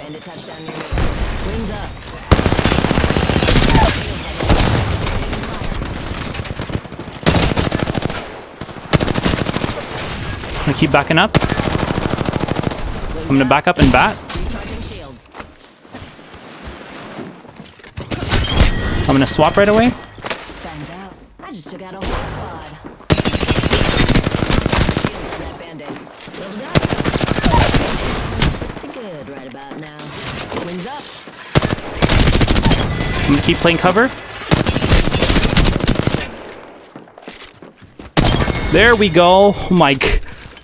Bandit touchdown near me. Wings up. I'm gonna keep backing up. I'm gonna back up and bat. Recharging shields. I'm gonna swap right away. Fangs out. I just took out a whole squad. Shields on that Bandit. Leveled up. Pretty good right about now. Wings up. I'm gonna keep playing cover. There we go. Oh my.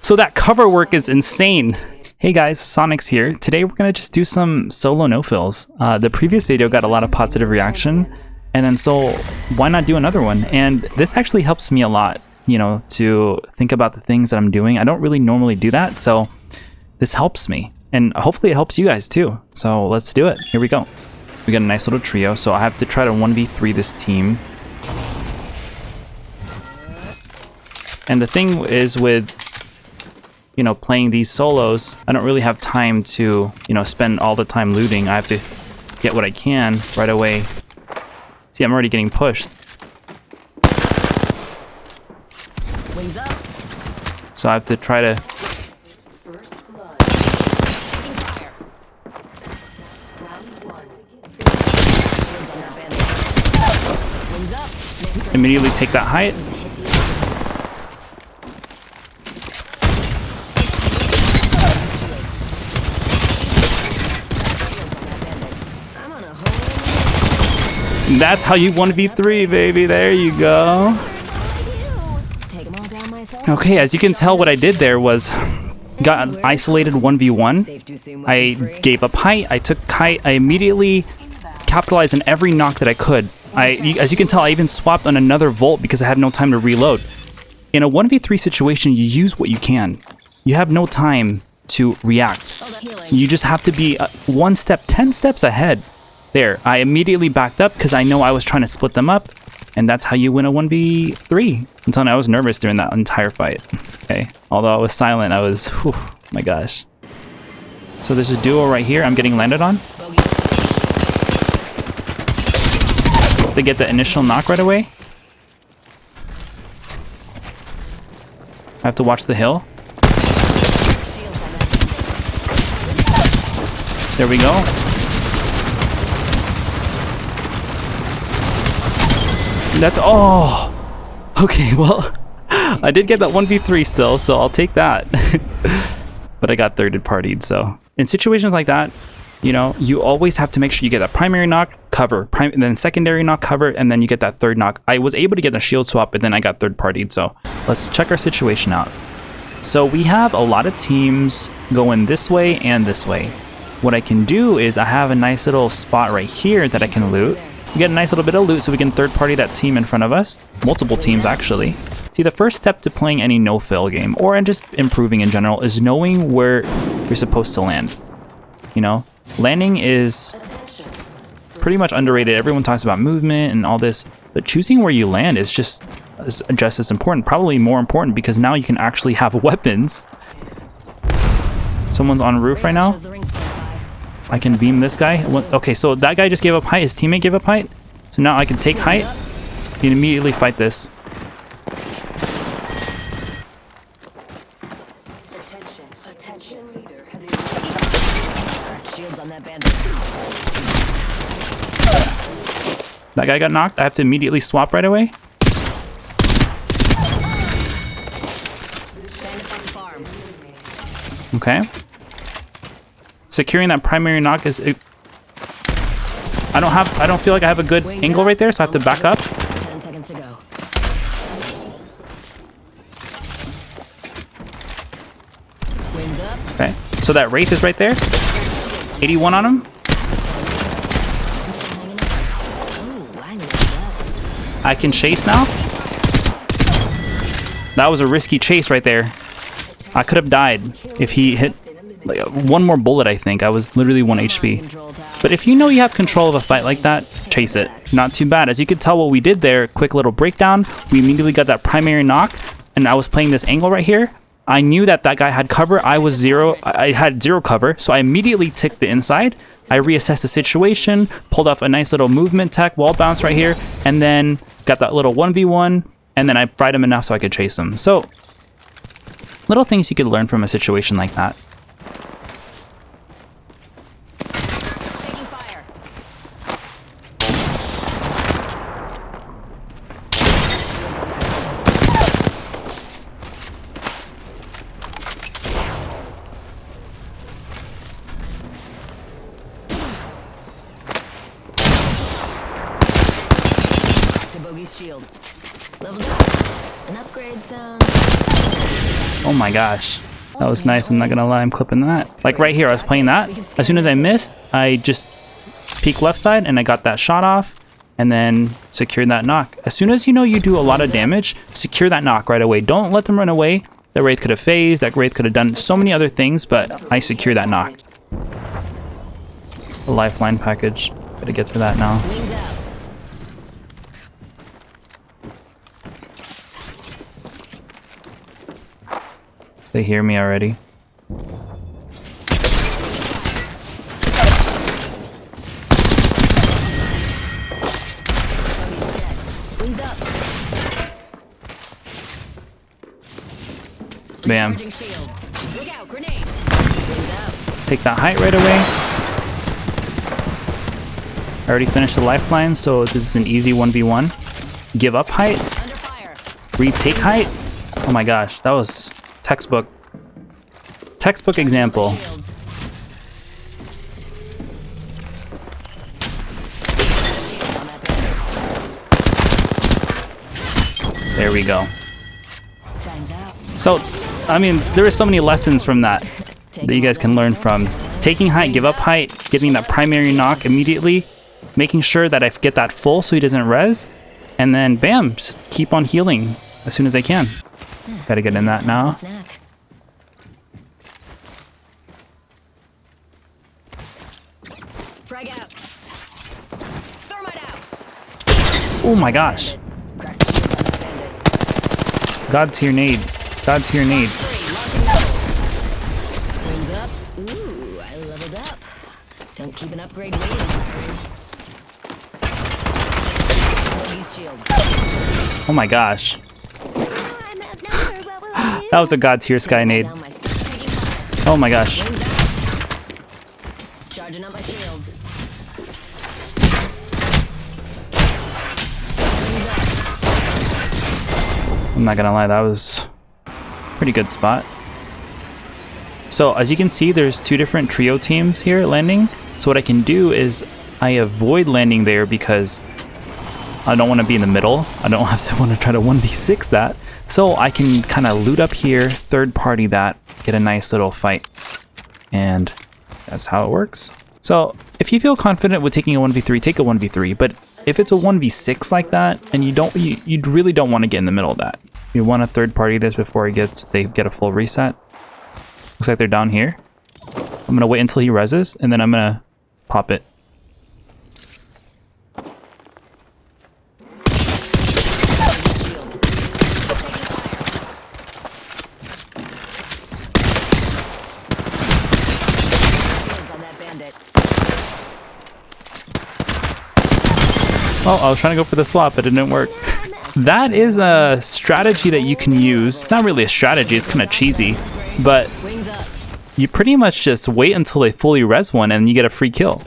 So that cover work is insane. Hey guys, Sonyx here. Today we're gonna just do some solo no-fills. The previous video got a lot of positive reaction, and then so why not do another one? And this actually helps me a lot, you know, to think about the things that I'm doing. I don't really normally do that, so this helps me. And hopefully it helps you guys too. So let's do it. Here we go. We got a nice little trio, so I have to try to 1v3 this team. And the thing is with, you know, playing these solos, I don't really have time to, you know, spend all the time looting. I have to get what I can right away. See, I'm already getting pushed. Wings up. So I have to try to... First blood. Taking fire. Round one. Shields on that Bandit. Wings up. immediately take that height. That's how you 1v3, baby. There you go. Okay, as you can tell, what I did there was got an isolated 1v1. I gave up height. I took height. I immediately capitalized on every knock that I could. As you can tell, I even swapped on another Volt because I had no time to reload. In a 1v3 situation, you use what you can. You have no time to react. You just have to be 1 step, 10 steps ahead. There, I immediately backed up because I know I was trying to split them up, and that's how you win a 1v3. I'm telling you, I was nervous during that entire fight. Okay, although I was silent, I was, whew, my gosh. So there's a duo right here I'm getting landed on. To get the initial knock right away. I have to watch the hill. There we go. That's, oh, okay, well, I did get that 1v3 still, so I'll take that. But I got thirded partied, so. In situations like that, you know, you always have to make sure you get that primary knock, cover, and then secondary knock, cover, and then you get that third knock. I was able to get a shield swap, but then I got third partied, so let's check our situation out. So we have a lot of teams going this way and this way. What I can do is I have a nice little spot right here that I can loot. We get a nice little bit of loot so we can third party that team in front of us. Multiple teams, actually. See, the first step to playing any no-fill game, or just improving in general, is knowing where you're supposed to land. You know, landing is pretty much underrated. Everyone talks about movement and all this, but choosing where you land is just as important, probably more important, because now you can actually have weapons. Someone's on roof right now. I can beam this guy. Okay, so that guy just gave up height. His teammate gave up height. So now I can take height and immediately fight this. That guy got knocked. I have to immediately swap right away. Okay. Securing that primary knock is I don't feel like I have a good angle right there, so I have to back up. 10 seconds to go. Wings up. Okay. So that Wraith is right there. 81 on him. I can chase now. That was a risky chase right there. I could have died if he hit like one more bullet, I think. I was literally 1 HP. But if you know you have control of a fight like that, chase it. Not too bad. As you could tell what we did there, quick little breakdown. We immediately got that primary knock, and I was playing this angle right here. I knew that that guy had cover. I had zero cover, so I immediately ticked the inside. I reassessed the situation, pulled off a nice little movement tech, wall bounce right here, and then got that little 1v1, and then I fried him enough so I could chase him. So, little things you could learn from a situation like that. Taking fire. To Bogey's shield. Leveled up. An upgrade sounds. Oh my gosh. That was nice, I'm not gonna lie, I'm clipping that. Like right here, I was playing that. As soon as I missed, I just peeked left side and I got that shot off and then secured that knock. As soon as you know you do a lot of damage, secure that knock right away. Don't let them run away. That Wraith could have phased, that Wraith could have done so many other things, but I secure that knock. The lifeline package. Gotta get to that now. Wings out. They hear me already. Wings up. Bam. Recharging shields. Look out, grenade. Wings out. Take that height right away. I already finished the lifeline, so this is an easy 1v1. Give up height. Under fire. Retake height. Oh my gosh, that was textbook example. Shields. On that bandit. There we go. Fangs out. So, I mean, there are so many lessons from that that you guys can learn from. Taking height, give up height, getting that primary knock immediately, making sure that I get that full so he doesn't res, and then bam, just keep on healing as soon as I can. Gotta get in that now. Snack. Frag out. Thermite out. Oh my gosh. Cracked shield on that bandit. God tier nade. God tier nade. 3, launching level. Wings up. Ooh, I leveled up. Don't keep an upgrade waiting, Valkyrie. Bogey's shield. Oh my gosh. That was a god tier sky nade. Down my taking fire. Oh my gosh. Wings out. Charging up my shields. Wings up. I'm not gonna lie, that was a pretty good spot. So as you can see, there's two different trio teams here landing. So what I can do is I avoid landing there because I don't want to be in the middle. I don't have to want to try to 1v6 that. So I can kind of loot up here, third party that, get a nice little fight. And that's how it works. So if you feel confident with taking a 1v3, take a 1v3. But if it's a 1v6 like that, and you really don't want to get in the middle of that. You want to third party this before they get a full reset. Looks like they're down here. I'm gonna wait until he reses, and then I'm gonna pop it. Oh, I was trying to go for the swap, but it didn't work. That is a strategy that you can use. Not really a strategy, it's kind of cheesy, but Wings up. you pretty much just wait until they fully res one and you get a free kill.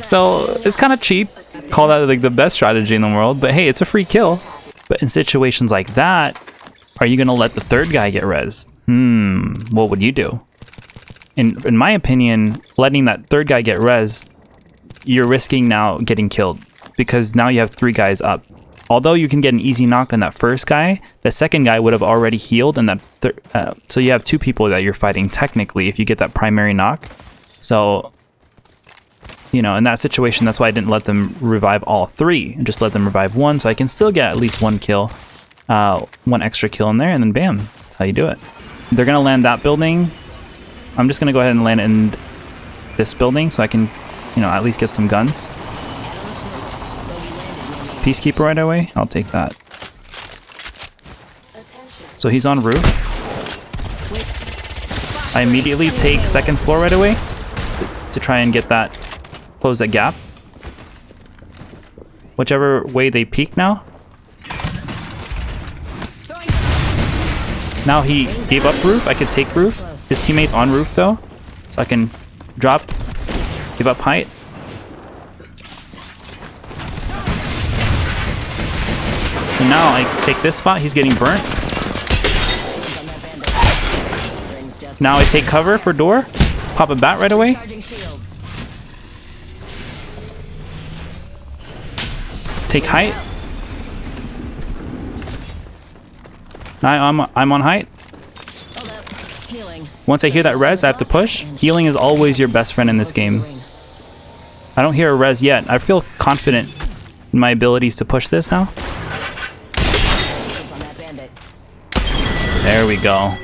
So it's kind of cheap. Call that like the best strategy in the world, but hey, it's a free kill. But in situations like that, are you gonna let the third guy get res? What would you do? In my opinion, letting that third guy get res, you're risking now getting killed because now you have three guys up. Although you can get an easy knock on that first guy, the second guy would have already healed, and that so you have two people that you're fighting technically if you get that primary knock. So, you know, in that situation, that's why I didn't let them revive all three, and just let them revive one, so I can still get at least one kill, one extra kill in there, and then bam, that's how you do it. They're gonna land that building. I'm just gonna go ahead and land in this building so I can, you know, at least get some guns. Peacekeeper right away, I'll take that. So he's on roof. I immediately take second floor right away to try and get that, close that gap. Whichever way they peek now. Now he gave up roof. I could take roof. His teammate's on roof though. So I can drop, give up height. And now I take this spot. He's getting burnt. Now I take cover for door. Pop a bat right away. Take height. Now I'm on height. Once I hear that res, I have to push. Healing is always your best friend in this game. I don't hear a res yet. I feel confident in my abilities to push this now. There we go.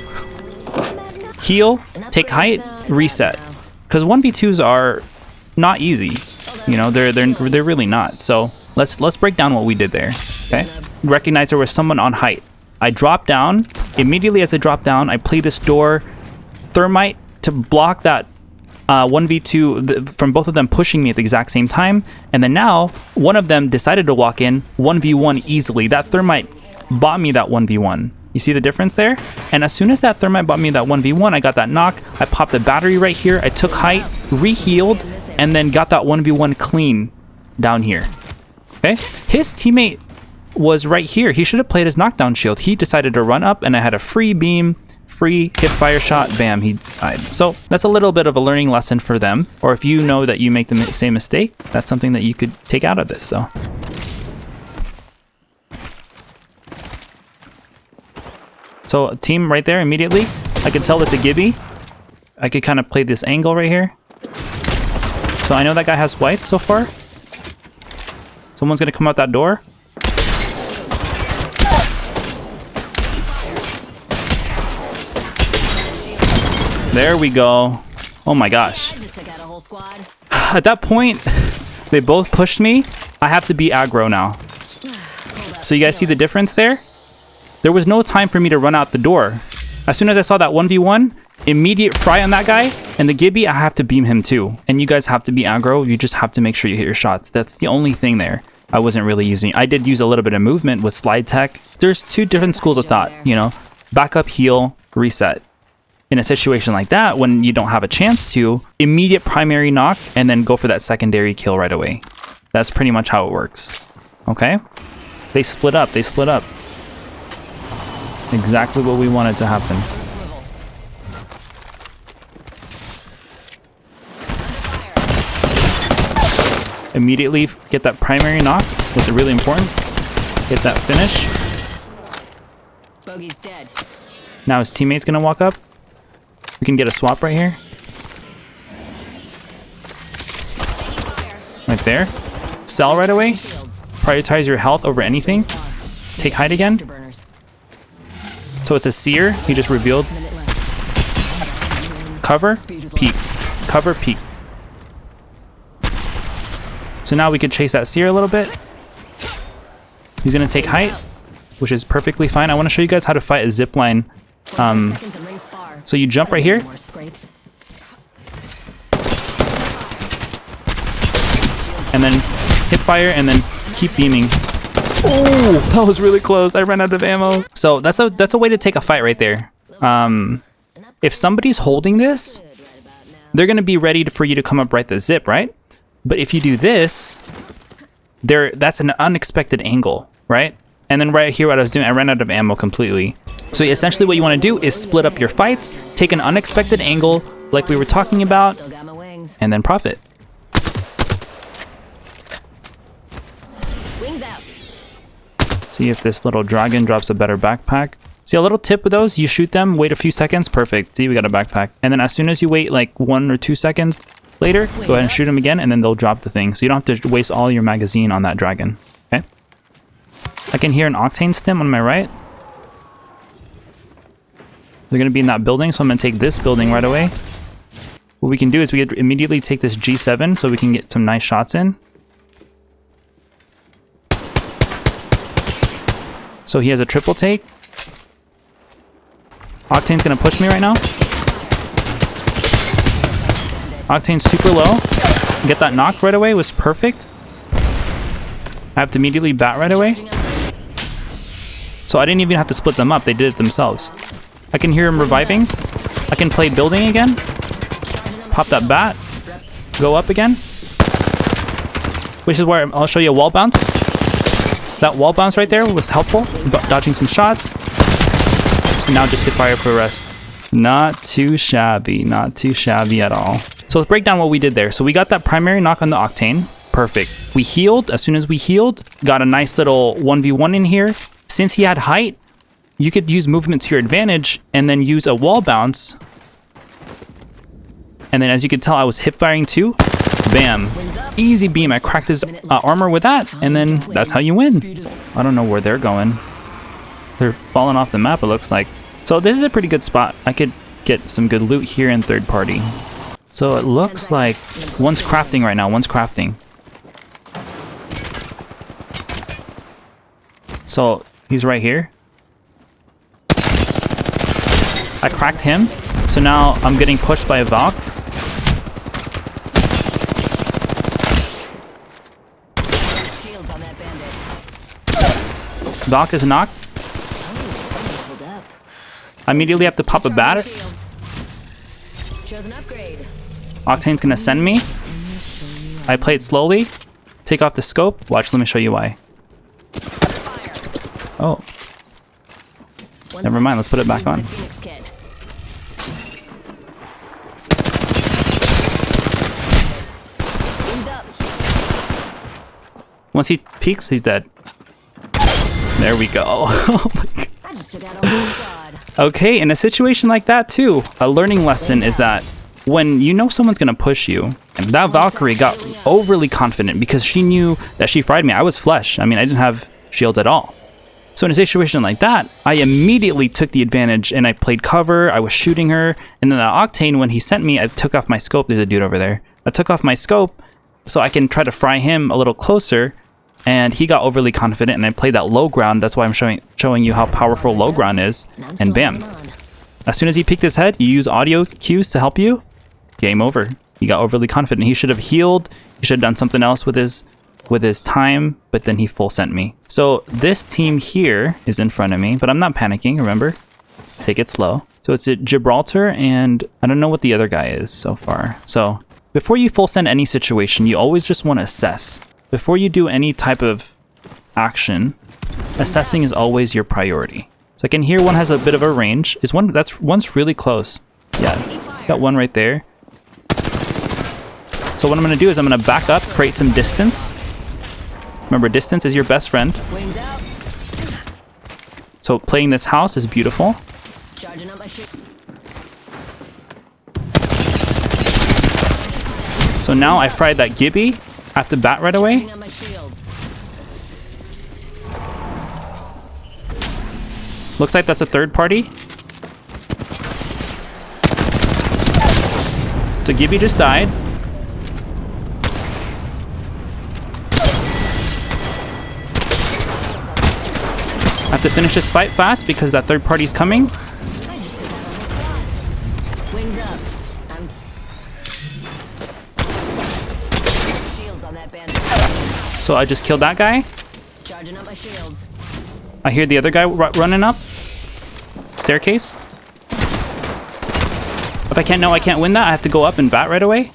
Heal, take height, reset. Because 1v2s are not easy. You know, they're really not. So let's break down what we did there. Okay? Recognize there was someone on height. I dropped down. Immediately as I dropped down, I play this door thermite to block that 1v2 from both of them pushing me at the exact same time. And then now one of them decided to walk in 1v1 easily. That thermite bought me that 1v1. You see the difference there? And as soon as that thermite bought me that 1v1, I got that knock. I popped the battery right here. I took height, re-healed, and then got that 1v1 clean down here. Okay? His teammate was right here. He should have played his knockdown shield. He decided to run up, and I had a free beam, free hip fire shot. Bam, he died. So that's a little bit of a learning lesson for them. Or if you know that you make the same mistake, that's something that you could take out of this. So a team right there immediately. I can tell that's a Gibby. I could kind of play this angle right here. So I know that guy has white so far. Someone's gonna come out that door. There we go. Oh my gosh. At that point, they both pushed me. I have to be aggro now. So you guys see the difference there? There was no time for me to run out the door. As soon as I saw that 1v1, immediate fry on that guy, and the Gibby, I have to beam him too. And you guys have to be aggro. You just have to make sure you hit your shots. That's the only thing there. I wasn't really using. I did use a little bit of movement with slide tech. There's two different schools of thought, you know, back up, heal, reset. In a situation like that, when you don't have a chance to, immediate primary knock, and then go for that secondary kill right away. That's pretty much how it works. Okay? They split up. They split up. Exactly what we wanted to happen. Immediately get that primary knock. Was it really important? Get that finish. Bogey's dead. Now his teammate's gonna walk up. We can get a swap right here. Right there. Sell right away. Prioritize your health over anything. Take height again. So it's a seer. He just revealed. Cover, peek. Cover, peek. So now we could chase that seer a little bit. He's gonna take height, which is perfectly fine. I want to show you guys how to fight a zipline. So you jump right here. And then hip fire and then keep beaming. Oh, that was really close. I ran out of ammo. So that's a way to take a fight right there. If somebody's holding this, they're gonna be ready for you to come up right the zip, right? But if you do this, that's an unexpected angle, right? And then right here, what I was doing, I ran out of ammo completely. So essentially what you want to do is split up your fights, take an unexpected angle like we were talking about, and then profit. See if this little dragon drops a better backpack. See, a little tip with those, you shoot them, wait a few seconds, perfect. See, we got a backpack. And then as soon as you wait like 1 or 2 seconds later, go ahead and shoot them again, and then they'll drop the thing. So you don't have to waste all your magazine on that dragon, okay? I can hear an octane stim on my right. They're gonna be in that building, so I'm gonna take this building right away. What we can do is we could immediately take this G7 so we can get some nice shots in. So he has a triple take. Octane's gonna push me right now. Octane's super low. Get that knock right away was perfect. I have to immediately bat right away. So I didn't even have to split them up. They did it themselves. I can hear him reviving. I can play building again. Pop that bat. Go up again. Which is where I'll show you a wall bounce. That wall bounce right there was helpful. Dodging some shots. And now just hit fire for the rest. Not too shabby. Not too shabby at all. So let's break down what we did there. So we got that primary knock on the Octane. Perfect. We healed. As soon as we healed, got a nice little 1v1 in here. Since he had height, you could use movement to your advantage and then use a wall bounce. And then as you can tell, I was hip firing too. Bam. Easy beam. I cracked his armor with that. And then that's how you win. I don't know where they're going. They're falling off the map, it looks like. So this is a pretty good spot. I could get some good loot here in third party. So it looks like one's crafting right now. One's crafting. So he's right here. I cracked him. So now I'm getting pushed by a VALK. VALK is knocked. I immediately have to pop a bat. Octane's gonna send me. I play it slowly. Take off the scope. Watch, let me show you why. Oh. Never mind, let's put it back on. Once he peeks, he's dead. There we go. Oh my God. Okay, in a situation like that too, a learning lesson is that when you know someone's gonna push you, and that Valkyrie got overly confident because she knew that she fried me. I was flesh. I mean, I didn't have shields at all. So in a situation like that, I immediately took the advantage and I played cover. I was shooting her. And then the Octane, when he sent me, I took off my scope. There's a dude over there. I took off my scope so I can try to fry him a little closer. And he got overly confident and I played that low ground. That's why I'm showing you how powerful low ground is. And bam. As soon as he peeked his head, you use audio cues to help you. Game over. He got overly confident. He should have healed. He should have done something else with his time, but then he full sent me. So this team here is in front of me, but I'm not panicking, remember? Take it slow. So it's at Gibraltar, and I don't know what the other guy is so far. So before you full send any situation, you always just want to assess. Before you do any type of action, assessing is always your priority. So I can hear one has a bit of a range. One's really close. Yeah, got one right there. So what I'm going to do is I'm going to back up, create some distance. Remember, distance is your best friend. So playing this house is beautiful. So now I fried that Gibby. I have to bat right away. Looks like that's a third party. So Gibby just died. I have to finish this fight fast because that third party's coming. So I just killed that guy. I hear the other guy running up. Staircase. If I can't win that, I have to go up and bat right away.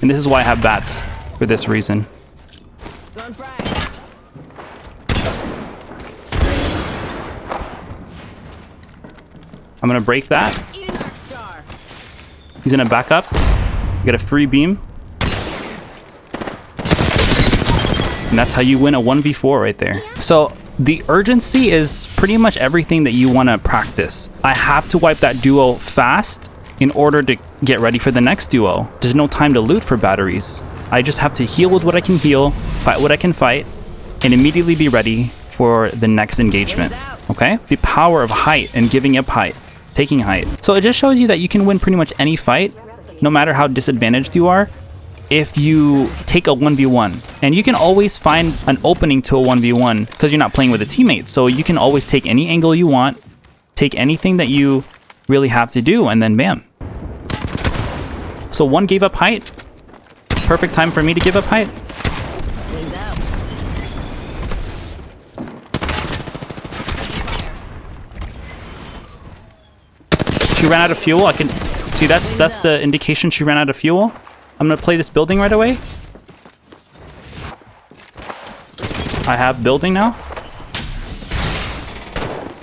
And this is why I have bats. For this reason. I'm gonna break that. He's gonna back up. Get a free beam. And that's how you win a 1v4 right there. So the urgency is pretty much everything that you want to practice. I have to wipe that duo fast in order to get ready for the next duo. There's no time to loot for batteries. I just have to heal with what I can heal, fight what I can fight, and immediately be ready for the next engagement. Okay? The power of height and giving up height, taking height. So it just shows you that you can win pretty much any fight, no matter how disadvantaged you are, if you take a 1v1. And you can always find an opening to a 1v1 because you're not playing with a teammate. So you can always take any angle you want take anything that you really have to do, and then bam. So one gave up height. Perfect time for me to give up height. Wings out. She ran out of fuel. I can see that's the indication she ran out of fuel. I'm gonna play this building right away. I have building now.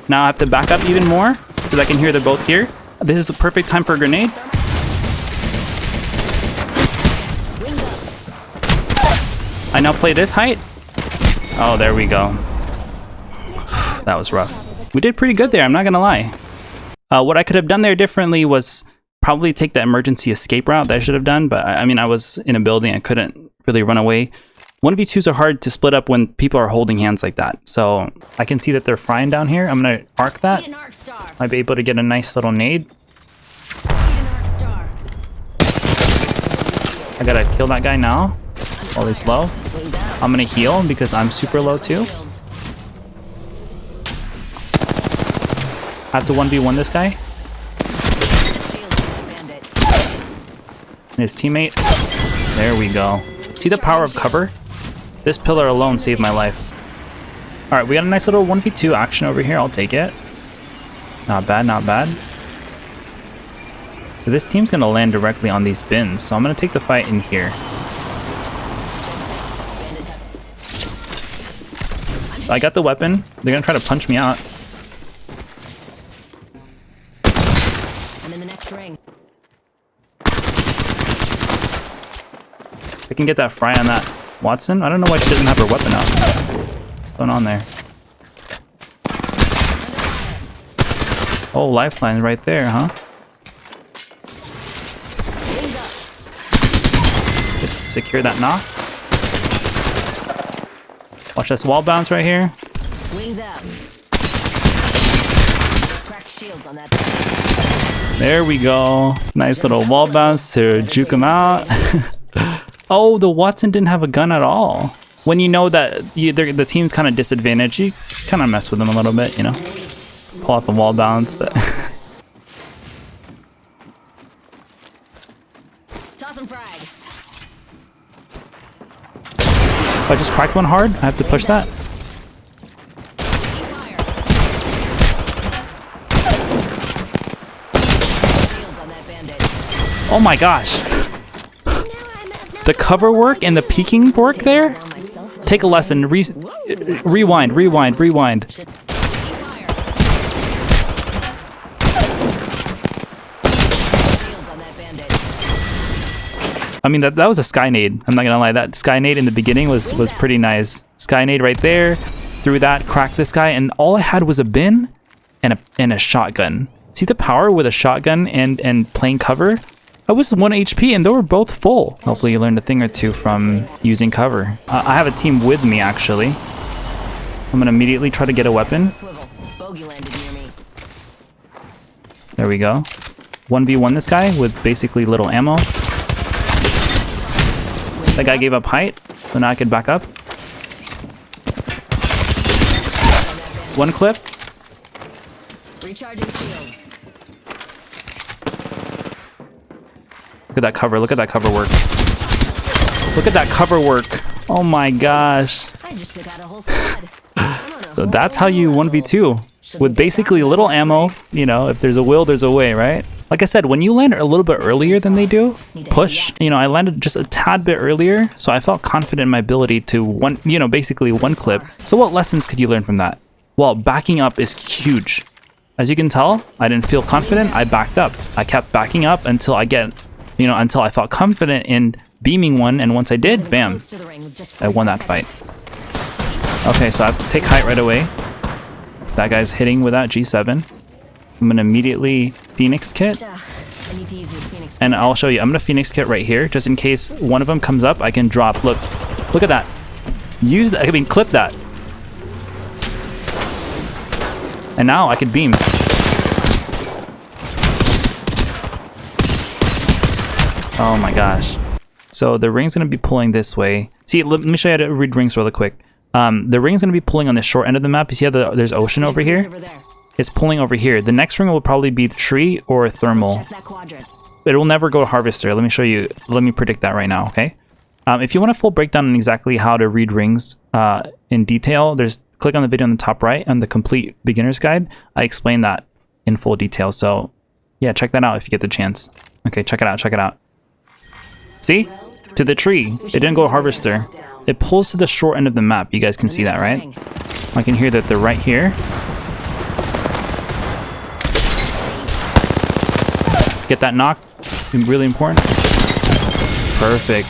Now I have to back up even more because I can hear they're both here. This is a perfect time for a grenade. I now play this height. Oh, there we go. That was rough. We did pretty good there, I'm not gonna lie. What I could have done there differently was probably take the emergency escape route that I should have done, but I mean, I was in a building, I couldn't really run away. 1v2s are hard to split up when people are holding hands like that. So I can see that they're frying down here. I'm gonna arc that. Might be able to get a nice little nade. I gotta kill that guy now while he's low. I'm gonna heal because I'm super low too. I have to 1v1 this guy. And his teammate. There we go. See the power of cover? This pillar alone saved my life. Alright, we got a nice little 1v2 action over here. I'll take it. Not bad, not bad. So this team's gonna land directly on these bins. So I'm gonna take the fight in here. I got the weapon. They're gonna try to punch me out. I'm in the next ring. I can get that fry on that Watson. I don't know why she doesn't have her weapon out. What's going on there? Oh, lifeline right there, huh? Secure that knock. Watch this wall bounce right here. Wings out. Cracked shields on that. There we go. Nice little wall bounce to juke him out. Oh, the Watson didn't have a gun at all. When you know that the team's kind of disadvantaged, you kind of mess with them a little bit, you know? Pull off a wall bounce, but... Toss him frag. If I just cracked one hard, I have to push that. Oh my gosh. The cover work and the peeking work there? Take a lesson. Rewind. I mean, that was a sky nade. I'm not gonna lie. That sky nade in the beginning was pretty nice. Sky nade right there. Threw that, cracked this guy, and all I had was a bin and a shotgun. See the power with a shotgun and playing cover? I was 1 HP and they were both full. Hopefully you learned a thing or two from using cover. I have a team with me, actually. I'm gonna immediately try to get a weapon. There we go. 1v1 this guy with basically little ammo. That guy gave up height, so now I can back up. One clip. Recharging shields. Look at that cover. Look at that cover work. Look at that cover work. Oh my gosh. I just took out a whole squad. So that's how you 1v2 with basically little ammo. You know, if there's a will, there's a way, right? Like I said, when you land a little bit earlier than they do, push. You know, I landed just a tad bit earlier, so I felt confident in my ability to basically one clip. So what lessons could you learn from that? Well, backing up is huge. As you can tell, I didn't feel confident. I backed up. I kept backing up until I felt confident in beaming one, and once I did, bam, I won that fight. Okay, so I have to take height right away. That guy's hitting with that G7. I'm gonna immediately Phoenix kit. And I'll show you, I'm gonna Phoenix kit right here, just in case one of them comes up, I can drop. Look at that. Use that, clip that. And now I can beam. Oh my gosh. So the ring's gonna be pulling this way. See, let me show you how to read rings really quick. The ring's gonna be pulling on the short end of the map. You see how there's ocean over here? is pulling over here. The next ring will probably be the tree or thermal. Check that quadrant. It will never go harvester. Let me show you. Let me predict that right now, okay? If you want a full breakdown on exactly how to read rings in detail, click on the video on the top right on the complete beginner's guide. I explain that in full detail. So yeah, check that out if you get the chance. Okay, check it out, check it out. See? To the tree. It didn't go harvester. It pulls to the short end of the map. You guys can see that, right? I can hear that they're right here. Get that knock. Really important. Perfect.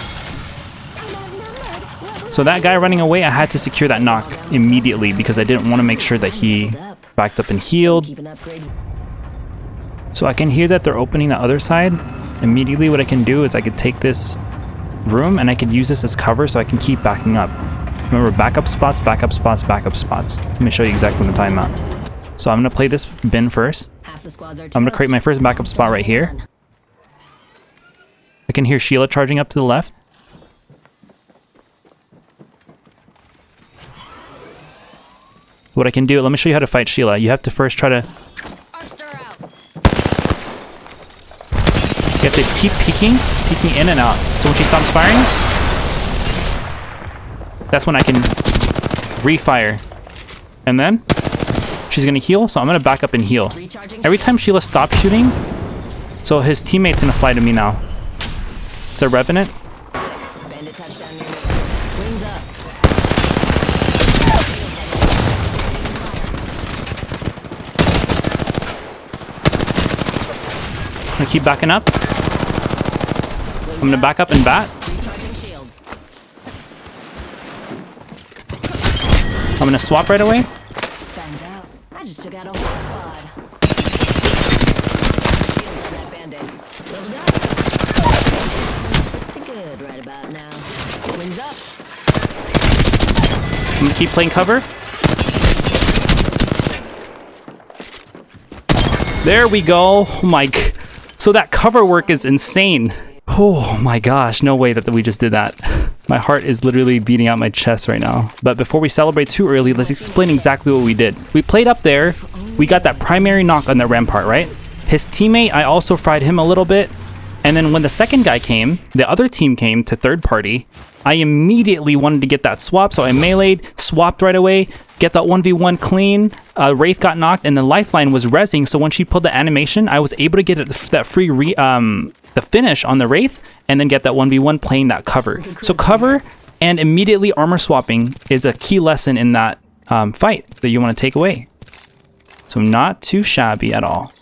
So that guy running away, I had to secure that knock immediately because I didn't want to make sure that he backed up and healed. So I can hear that they're opening the other side. Immediately what I can do is I could take this room and I could use this as cover so I can keep backing up. Remember, backup spots, backup spots, backup spots. Let me show you exactly what I'm talking about. So I'm going to play this bin first. I'm going to create my first backup spot right here. I can hear Sheila charging up to the left. What I can do, let me show you how to fight Sheila. You have to first try to... You have to keep peeking in and out. So when she stops firing, that's when I can refire. And then she's gonna heal, so I'm gonna back up and heal. Every time Sheila stops shooting, so his teammate's gonna fly to me now. It's a Revenant. I'm gonna keep backing up. I'm gonna back up and bat. I'm gonna swap right away. I just took out a whole squad. Pretty good right about now. Wings up. I'm gonna keep playing cover. There we go. Oh my. So that cover work is insane. Oh my gosh, no way that we just did that. My heart is literally beating out my chest right now. But before we celebrate too early, let's explain exactly what we did. We played up there. We got that primary knock on the rampart, right? His teammate, I also fried him a little bit. And then when the second guy came, the other team came to third party, I immediately wanted to get that swap. So I meleeed, swapped right away, get that 1v1 clean. Wraith got knocked and the lifeline was rezzing. So when she pulled the animation, I was able to get that free the finish on the Wraith and then get that 1v1 playing that cover. So cover and immediately armor swapping is a key lesson in that fight that you want to take away. So not too shabby at all.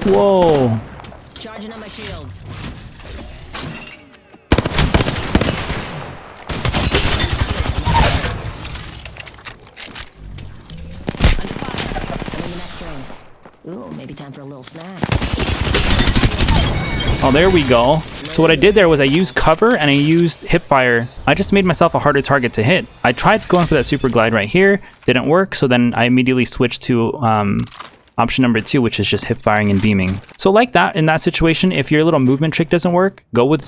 Whoa. Charging on my shields. Under fire. I'm in the next ring. Ooh, maybe time for a little snack. Oh, there we go. So what I did there was I used cover and I used hipfire. I just made myself a harder target to hit. I tried going for that super glide right here. Didn't work. So then I immediately switched to option number 2, which is just hip firing and beaming. So like that, in that situation, if your little movement trick doesn't work, go with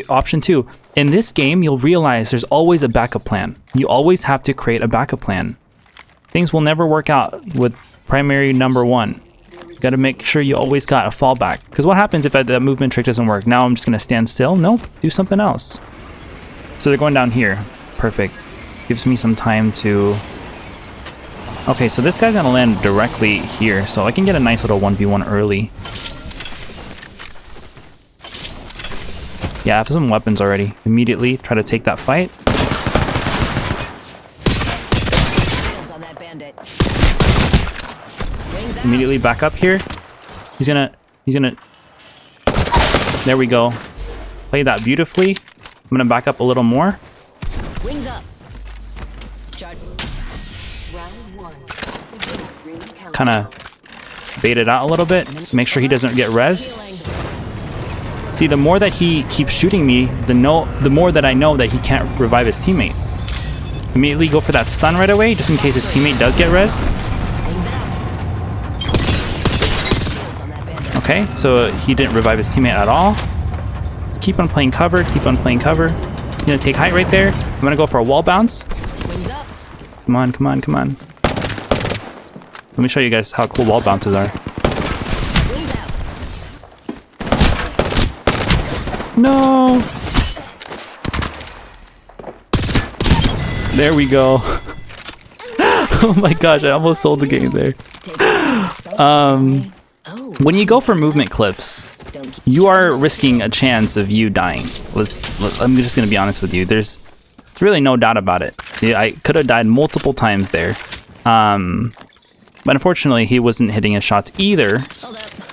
option 2. In this game, you'll realize there's always a backup plan. You always have to create a backup plan. Things will never work out with primary number 1. You gotta make sure you always got a fallback. Because what happens if that movement trick doesn't work? Now I'm just gonna stand still? Nope, do something else. So they're going down here. Perfect. Gives me some time to... Okay, so this guy's gonna land directly here, so I can get a nice little 1v1 early. Yeah, I have some weapons already. Immediately try to take that fight. Immediately back up here. He's gonna... There we go. Play that beautifully. I'm gonna back up a little more. Wings up. Kind of bait it out a little bit. Make sure he doesn't get res. See, the more that he keeps shooting me, the more that I know that he can't revive his teammate. Immediately go for that stun right away, just in case his teammate does get res. Okay, so he didn't revive his teammate at all. Keep on playing cover, keep on playing cover. I'm gonna take height right there. I'm gonna go for a wall bounce. Wings up. Come on, come on, come on. Let me show you guys how cool wall bounces are. Wings out. No! There we go. Oh my gosh, I almost sold the game there. When you go for movement clips, you are risking a chance of you dying. I'm just gonna be honest with you. There's really no doubt about it. Yeah, I could have died multiple times there. But unfortunately, he wasn't hitting his shots either.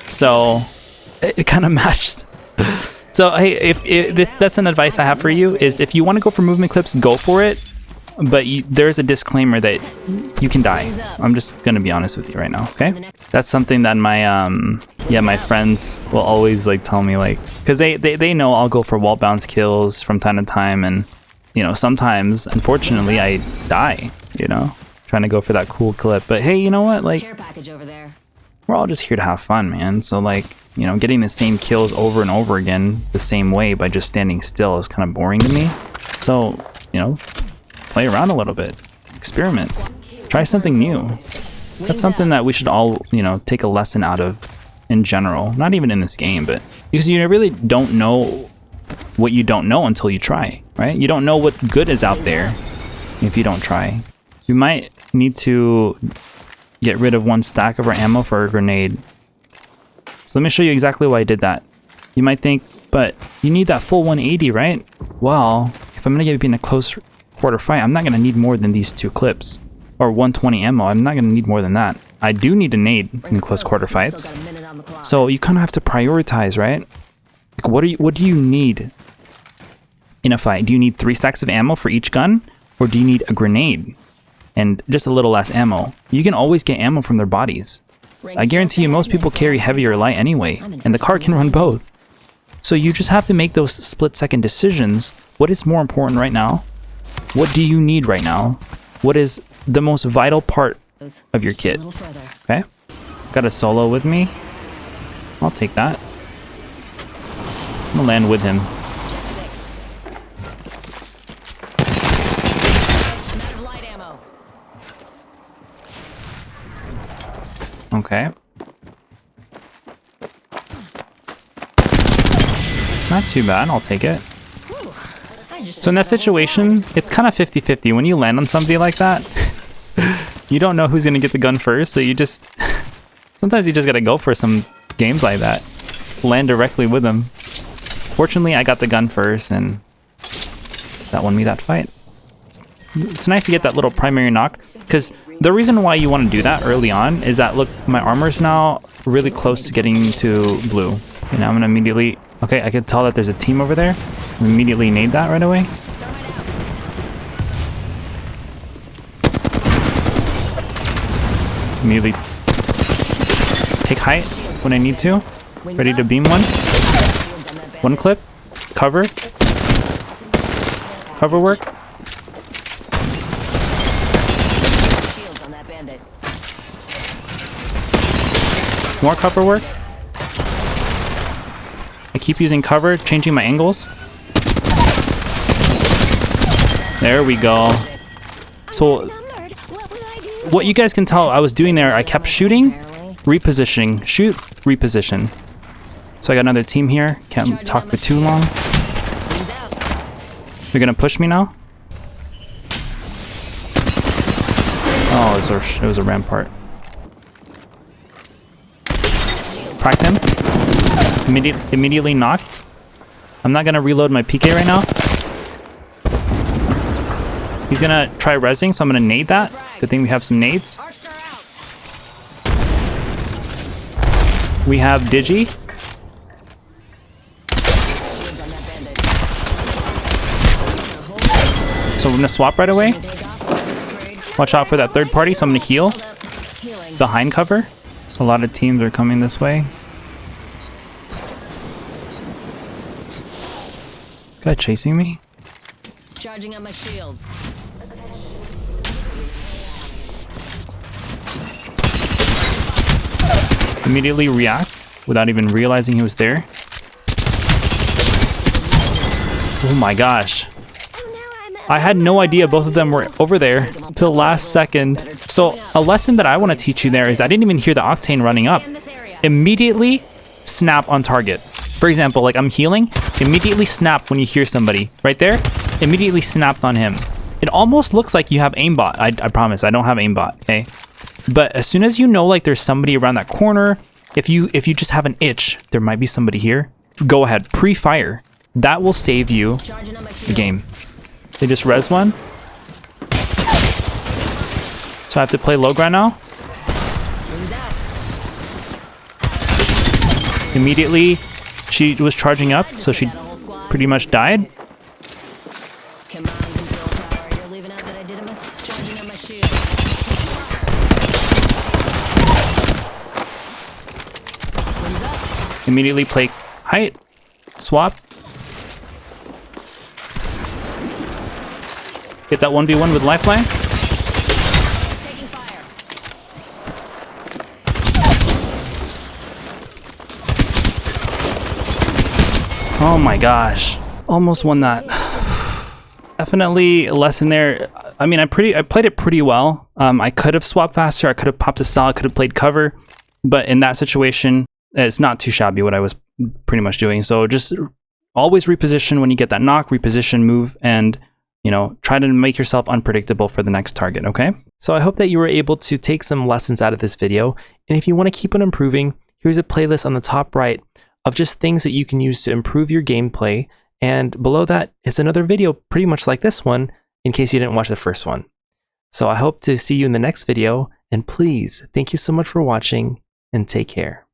So it kind of matched. So hey, if that's an advice I have for you, is if you want to go for movement clips, go for it. But there's a disclaimer that you can die. I'm just gonna be honest with you right now, okay? That's something that my friends will always like tell me, like, because they know I'll go for wall bounce kills from time to time, and you know, sometimes unfortunately I die, you know, trying to go for that cool clip. But hey, you know what, like, Care package over there. we're all just here to have fun, man. So like, you know, getting the same kills over and over again the same way by just standing still is kind of boring to me. So, you know, play around a little bit, experiment, try something new. That's something that we should all, you know, take a lesson out of in general, not even in this game, but because you really don't know what you don't know until you try, right? You don't know what good is out there if you don't try. You might need to get rid of one stack of our ammo for a grenade. So let me show you exactly why I did that. You might think, but you need that full 180, right? Well, if I'm gonna be in a close quarter fight, I'm not gonna need more than these 2 clips. Or 120 ammo, I'm not gonna need more than that. I do need a nade in close quarter fights. So you kind of have to prioritize, right? Like, what do you need in a fight? Do you need 3 stacks of ammo for each gun? Or do you need a grenade and just a little less ammo? You can always get ammo from their bodies. I guarantee you most people carry heavy or light anyway, and the car can run both. So you just have to make those split-second decisions. What is more important right now? What do you need right now? What is the most vital part of your kit? Okay? Got a solo with me. I'll take that. I'm gonna land with him. Okay. Not too bad, I'll take it. So in that situation, it's kind of 50-50. When you land on somebody like that, you don't know who's gonna get the gun first, so you just... Sometimes you just gotta go for some games like that. Land directly with them. Fortunately, I got the gun first, and that won me that fight. It's nice to get that little primary knock, because the reason why you want to do that early on is that, look, my armor's now really close to getting to blue. And I'm gonna immediately... Okay, I can tell that there's a team over there. Immediately nade that right away. Immediately take height when I need to. Ready to beam one. One clip. Cover. Cover work. More cover work. I keep using cover, changing my angles. There we go. So what you guys can tell I was doing there, I kept shooting, repositioning, shoot, reposition. So I got another team here. Can't talk for too long. You're gonna push me now? Oh, it was a rampart. Cracked him. Immediately knocked. I'm not gonna reload my PK right now. He's gonna try rezzing, so I'm gonna nade that. Good thing we have some nades. We have Digi. So we're gonna swap right away. Watch out for that third party, so I'm gonna heal behind cover. A lot of teams are coming this way. Guy chasing me? Charging on my shields. Immediately react without even realizing he was there. Oh my gosh. I had no idea both of them were over there till last second. So a lesson that I want to teach you there is I didn't even hear the octane running up. Immediately snap on target. For example, like I'm healing, immediately snap when you hear somebody. Right there, immediately snapped on him. It almost looks like you have aimbot. I promise, I don't have aimbot, okay? But as soon as you know like there's somebody around that corner, if you just have an itch, there might be somebody here, go ahead, pre-fire. That will save you the game. They just res one. So I have to play low ground now. Immediately, she was charging up, so she pretty much died. Come on, control tower. You're leaving out that I did a charging on my shield. Wings up. Immediately play height. Swap. Get that 1v1 with lifeline. Taking fire. Oh my gosh. Almost won that. Definitely a lesson there. I mean, I played it pretty well. I could have swapped faster. I could have popped a cell. I could have played cover. But in that situation, it's not too shabby what I was pretty much doing. So just always reposition when you get that knock, reposition, move, and you know, try to make yourself unpredictable for the next target, okay? So I hope that you were able to take some lessons out of this video. And if you want to keep on improving, here's a playlist on the top right of just things that you can use to improve your gameplay. And below that is another video pretty much like this one, in case you didn't watch the first one. So I hope to see you in the next video. And please, thank you so much for watching and take care.